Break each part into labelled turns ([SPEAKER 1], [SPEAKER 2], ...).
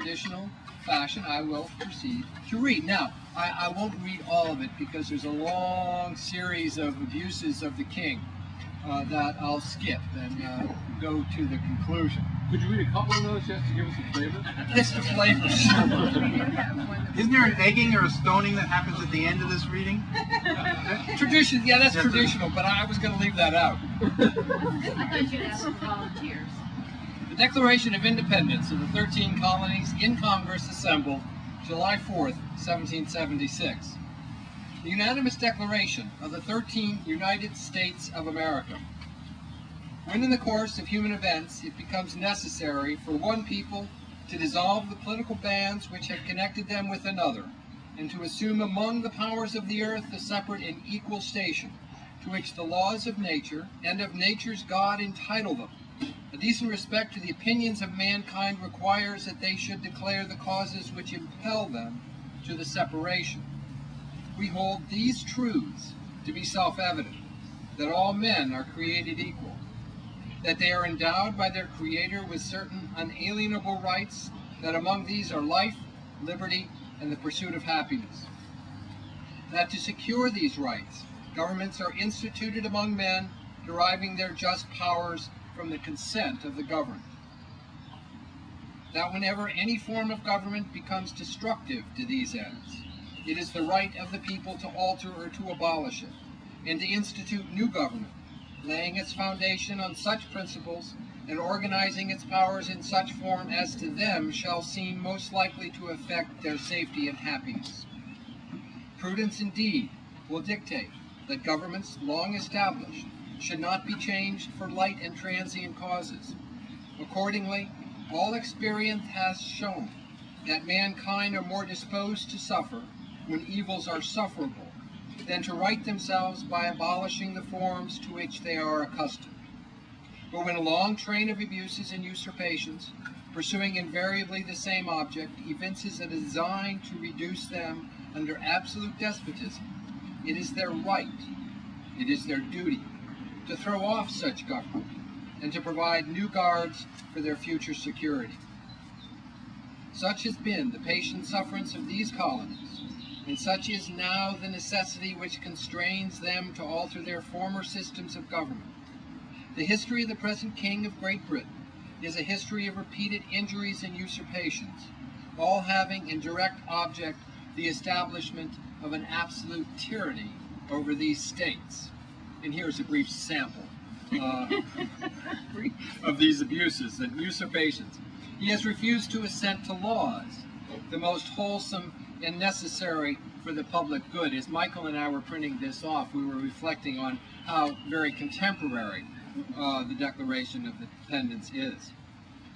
[SPEAKER 1] traditional fashion, I will proceed to read. Now, I won't read all of it because there's a long series of abuses of the king that I'll skip and go to the conclusion.
[SPEAKER 2] Could you read a couple of those just to give us a flavor?
[SPEAKER 1] Just a flavor.
[SPEAKER 3] Isn't there an egging or a stoning that happens at the end of this reading?
[SPEAKER 1] Tradition, yeah, that's traditional, but I was going to leave that out.
[SPEAKER 4] I thought you'd ask for volunteers.
[SPEAKER 1] The Declaration of Independence of the 13 colonies in Congress assembled July 4th, 1776. The unanimous declaration of the 13 United States of America. When in the course of human events it becomes necessary for one people to dissolve the political bands which have connected them with another, and to assume among the powers of the earth a separate and equal station, to which the laws of nature and of nature's God entitle them, a decent respect to the opinions of mankind requires that they should declare the causes which impel them to the separation. We hold these truths to be self-evident, that all men are created equal, that they are endowed by their Creator with certain unalienable rights, that among these are life, liberty, and the pursuit of happiness. That to secure these rights, governments are instituted among men, deriving their just powers from the consent of the governed. That whenever any form of government becomes destructive to these ends, it is the right of the people to alter or to abolish it, and to institute new government, laying its foundation on such principles and organizing its powers in such form as to them shall seem most likely to affect their safety and happiness. Prudence indeed will dictate that governments long established should not be changed for light and transient causes. Accordingly, all experience has shown that mankind are more disposed to suffer when evils are sufferable than to right themselves by abolishing the forms to which they are accustomed. But when a long train of abuses and usurpations, pursuing invariably the same object, evinces a design to reduce them under absolute despotism, it is their right, it is their duty, to throw off such government and to provide new guards for their future security. Such has been the patient sufferance of these colonies, and such is now the necessity which constrains them to alter their former systems of government. The history of the present King of Great Britain is a history of repeated injuries and usurpations, all having in direct object the establishment of an absolute tyranny over these states. And here's a brief sample of these abuses and usurpations. He has refused to assent to laws, the most wholesome and necessary for the public good. As Michael and I were printing this off, we were reflecting on how very contemporary the Declaration of Independence is.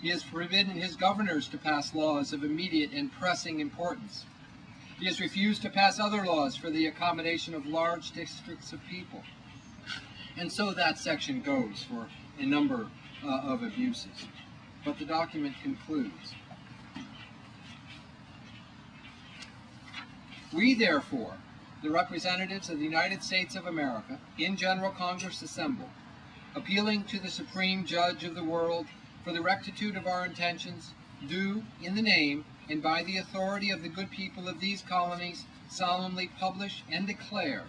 [SPEAKER 1] He has forbidden his governors to pass laws of immediate and pressing importance. He has refused to pass other laws for the accommodation of large districts of people. And so that section goes for a number of abuses. But the document concludes. We, therefore, the representatives of the United States of America, in General Congress assembled, appealing to the Supreme Judge of the world for the rectitude of our intentions, do, in the name and by the authority of the good people of these colonies, solemnly publish and declare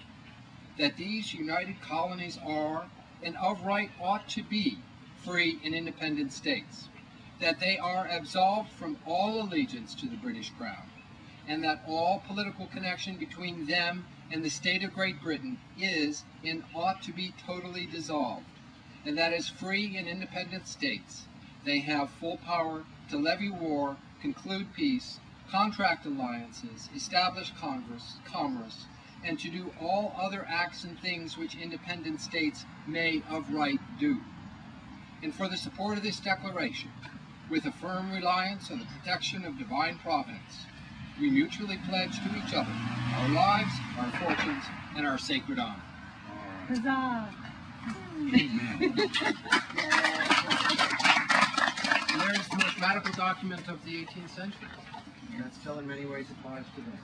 [SPEAKER 1] that these united colonies are, and of right ought to be, free and independent states, that they are absolved from all allegiance to the British Crown, and that all political connection between them and the state of Great Britain is and ought to be totally dissolved, and that as free and independent states they have full power to levy war, conclude peace, contract alliances, establish commerce, and to do all other acts and things which independent states may of right do. And for the support of this declaration, with a firm reliance on the protection of divine providence, we mutually pledge to each other our lives, our fortunes, and our sacred honor.
[SPEAKER 4] Huzzah!
[SPEAKER 3] Amen.
[SPEAKER 1] And there's the mathematical document of the 18th century. And that still in many ways applies today.